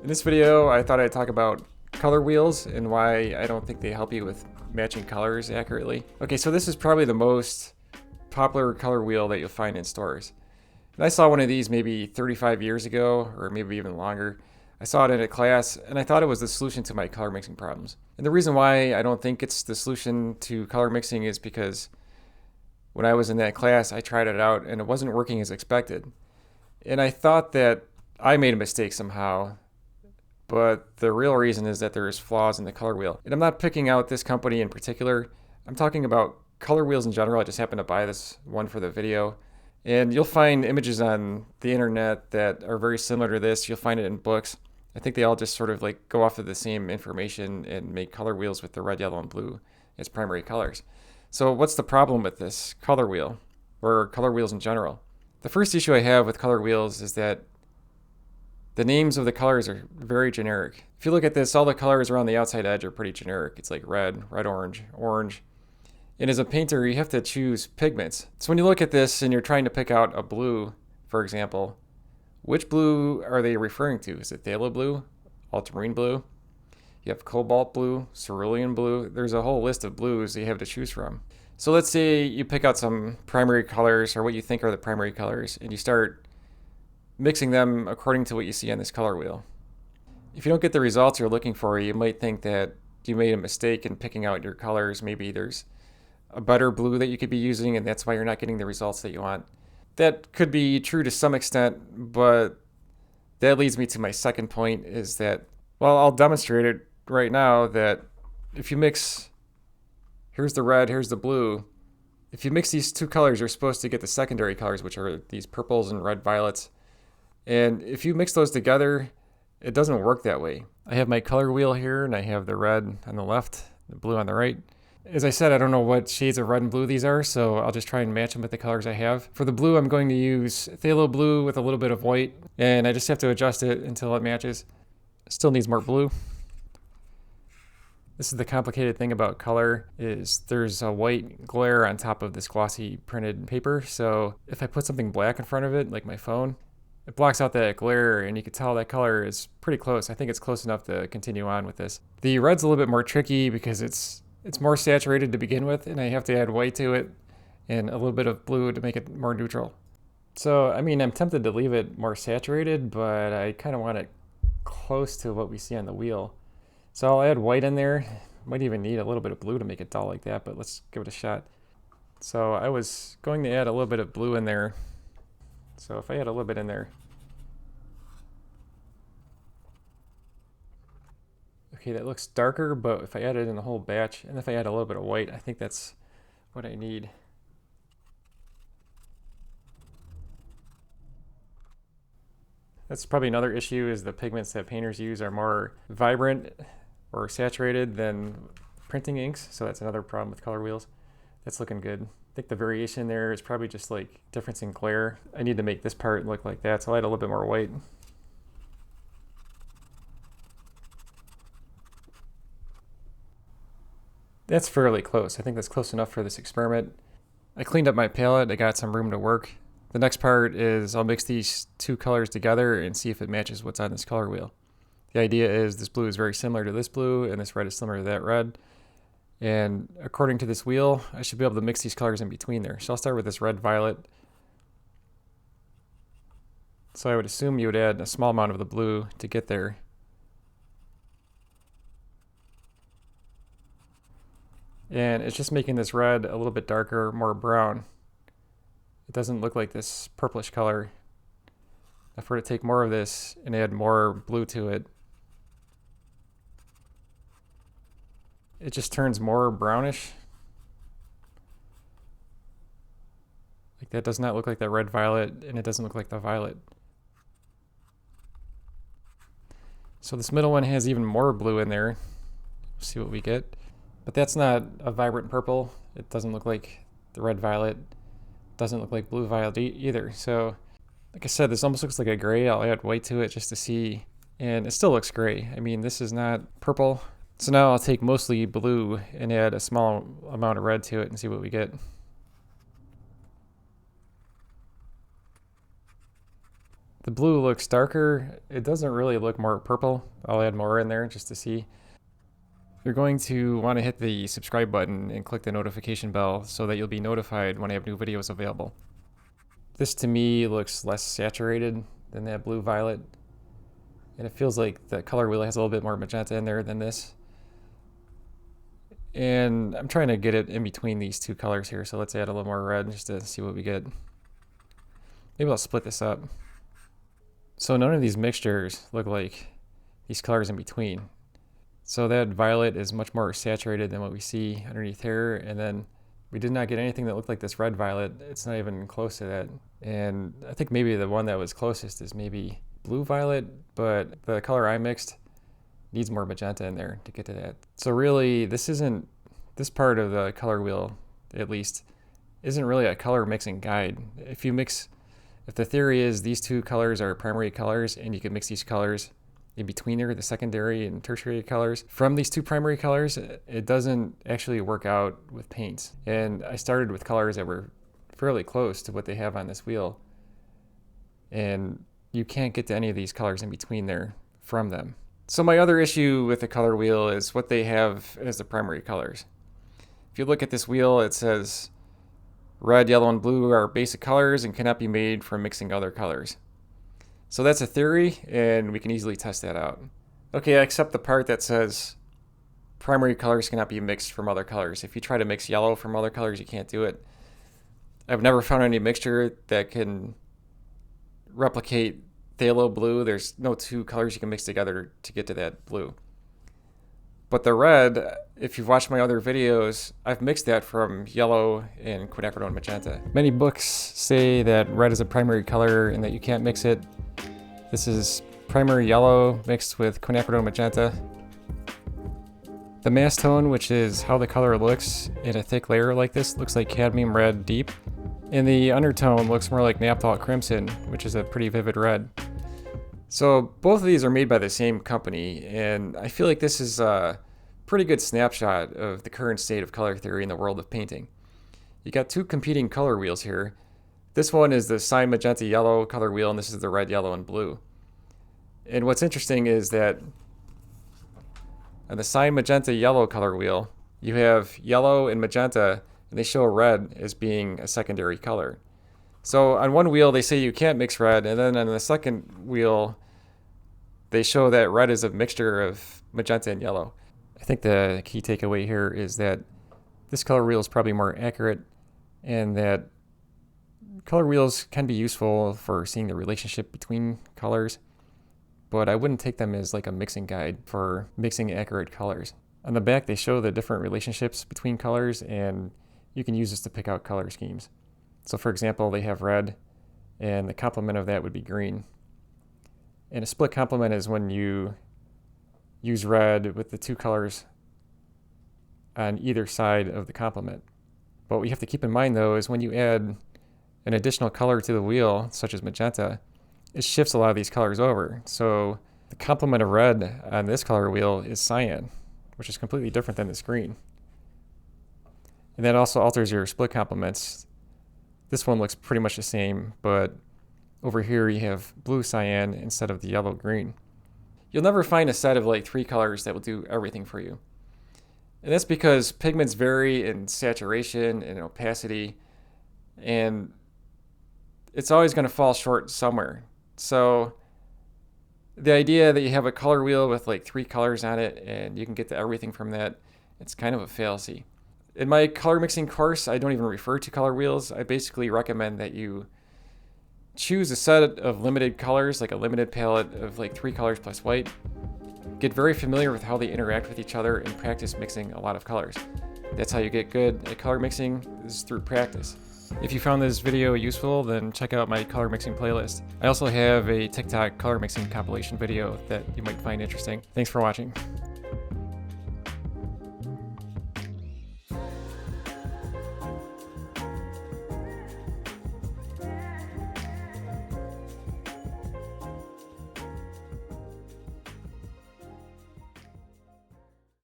In this video, I thought I'd talk about color wheels and why I don't think they help you with matching colors accurately. Okay, so this is probably the most popular color wheel that you'll find in stores. And I saw one of these maybe 35 years ago, or maybe even longer. I saw it in a class, and I thought it was the solution to my color mixing problems. And the reason why I don't think it's the solution to color mixing is because when I was in that class, I tried it out, and it wasn't working as expected. And I thought that I made a mistake somehow, but the real reason is that there's flaws in the color wheel. And I'm not picking out this company in particular. I'm talking about color wheels in general. I just happened to buy this one for the video. And you'll find images on the internet that are very similar to this. You'll find it in books. I think they all just sort of like go off of the same information and make color wheels with the red, yellow, and blue as primary colors. So what's the problem with this color wheel, or color wheels in general? The first issue I have with color wheels is that the names of the colors are very generic. If you look at this, all the colors around the outside edge are pretty generic. It's like red, orange, orange. And as a painter, you have to choose pigments. So when you look at this and you're trying to pick out a blue, for example, which blue are they referring to? Is it Phthalo Blue, Ultramarine Blue? You have Cobalt Blue, Cerulean Blue. There's a whole list of blues that you have to choose from. So let's say you pick out some primary colors, or what you think are the primary colors, and you start mixing them according to what you see on this color wheel. If you don't get the results you're looking for, you might think that you made a mistake in picking out your colors. Maybe there's a better blue that you could be using, and that's why you're not getting the results that you want. That could be true to some extent, but that leads me to my second point, is that, well, I'll demonstrate it right now, that if you mix, here's the red, here's the blue, if you mix these two colors, you're supposed to get the secondary colors, which are these purples and red violets. And if you mix those together, it doesn't work that way. I have my color wheel here, and I have the red on the left, the blue on the right. As I said, I don't know what shades of red and blue these are, so I'll just try and match them with the colors I have. For the blue, I'm going to use Phthalo Blue with a little bit of white, and I just have to adjust it until it matches. Still needs more blue. This is the complicated thing about color, is there's a white glare on top of this glossy printed paper, so if I put something black in front of it, like my phone, it blocks out that glare, and you can tell that color is pretty close. I think it's close enough to continue on with this. The red's a little bit more tricky because it's more saturated to begin with, and I have to add white to it and a little bit of blue to make it more neutral. So, I mean, I'm tempted to leave it more saturated, but I kind of want it close to what we see on the wheel. So I'll add white in there. Might even need a little bit of blue to make it dull like that, but let's give it a shot. So I was going to add a little bit of blue in there. So if I add a little bit in there. Okay, that looks darker, but if I add it in the whole batch, and if I add a little bit of white, I think that's what I need. That's probably another issue, is the pigments that painters use are more vibrant or saturated than printing inks, so that's another problem with color wheels. That's looking good. I think the variation there is probably just like difference in glare. I need to make this part look like that, so I'll add a little bit more white. That's fairly close. I think that's close enough for this experiment. I cleaned up my palette. I got some room to work. The next part is I'll mix these two colors together and see if it matches what's on this color wheel. The idea is this blue is very similar to this blue, and this red is similar to that red. And according to this wheel, I should be able to mix these colors in between there. So I'll start with this red violet. So I would assume you would add a small amount of the blue to get there. And it's just making this red a little bit darker, more brown. It doesn't look like this purplish color. If we're to take more of this and add more blue to it, it just turns more brownish. Like, that does not look like that red violet, and it doesn't look like the violet. So this middle one has even more blue in there. We'll see what we get. But that's not a vibrant purple. It doesn't look like the red violet. Doesn't look like blue violet either. So, like I said, this almost looks like a gray. I'll add white to it just to see. And it still looks gray. I mean, this is not purple. So now I'll take mostly blue and add a small amount of red to it and see what we get. The blue looks darker. It doesn't really look more purple. I'll add more in there just to see. You're going to want to hit the subscribe button and click the notification bell so that you'll be notified when I have new videos available. This to me looks less saturated than that blue violet. And it feels like the color wheel has a little bit more magenta in there than this. And I'm trying to get it in between these two colors here, so let's add a little more red just to see what we get. Maybe I'll split this up. So none of these mixtures look like these colors in between. So that violet is much more saturated than what we see underneath here, and then we did not get anything that looked like this red violet. It's not even close to that. And I think maybe the one that was closest is maybe blue violet, but the color I mixed needs more magenta in there to get to that. So really, this part of the color wheel, at least, isn't really a color mixing guide. If the theory is these two colors are primary colors and you can mix these colors in between there, the secondary and tertiary colors from these two primary colors, it doesn't actually work out with paints. And I started with colors that were fairly close to what they have on this wheel. And you can't get to any of these colors in between there from them. So my other issue with the color wheel is what they have as the primary colors. If you look at this wheel, it says red, yellow, and blue are basic colors and cannot be made from mixing other colors. So that's a theory, and we can easily test that out. Okay, I accept the part that says primary colors cannot be mixed from other colors. If you try to mix yellow from other colors, you can't do it. I've never found any mixture that can replicate Phthalo Blue. There's no two colors you can mix together to get to that blue. But the red, if you've watched my other videos, I've mixed that from yellow and quinacridone magenta. Many books say that red is a primary color and that you can't mix it. This is primary yellow mixed with quinacridone magenta. The mass tone, which is how the color looks in a thick layer like this, looks like cadmium red deep. And the undertone looks more like naphthol crimson, which is a pretty vivid red. So both of these are made by the same company, and I feel like this is a pretty good snapshot of the current state of color theory in the world of painting. You got two competing color wheels here. This one is the cyan magenta yellow color wheel, and this is the red, yellow, and blue. And what's interesting is that on the cyan magenta yellow color wheel, you have yellow and magenta, and they show red as being a secondary color. So on one wheel, they say you can't mix red, and then on the second wheel, they show that red is a mixture of magenta and yellow. I think the key takeaway here is that this color wheel is probably more accurate, and that color wheels can be useful for seeing the relationship between colors, but I wouldn't take them as like a mixing guide for mixing accurate colors. On the back, they show the different relationships between colors, and you can use this to pick out color schemes. So for example, they have red, and the complement of that would be green. And a split complement is when you use red with the two colors on either side of the complement. But what you have to keep in mind though is when you add an additional color to the wheel, such as magenta, it shifts a lot of these colors over. So the complement of red on this color wheel is cyan, which is completely different than this green. And that also alters your split complements. This one looks pretty much the same, but over here you have blue cyan instead of the yellow green. You'll never find a set of like 3 colors that will do everything for you. And that's because pigments vary in saturation and opacity, and it's always going to fall short somewhere. So the idea that you have a color wheel with like 3 colors on it and you can get to everything from that, it's kind of a fallacy. In my color mixing course, I don't even refer to color wheels. I basically recommend that you choose a set of limited colors, like a limited palette of like 3 colors plus white. Get very familiar with how they interact with each other and practice mixing a lot of colors. That's how you get good at color mixing, is through practice. If you found this video useful, then check out my color mixing playlist. I also have a TikTok color mixing compilation video that you might find interesting. Thanks for watching.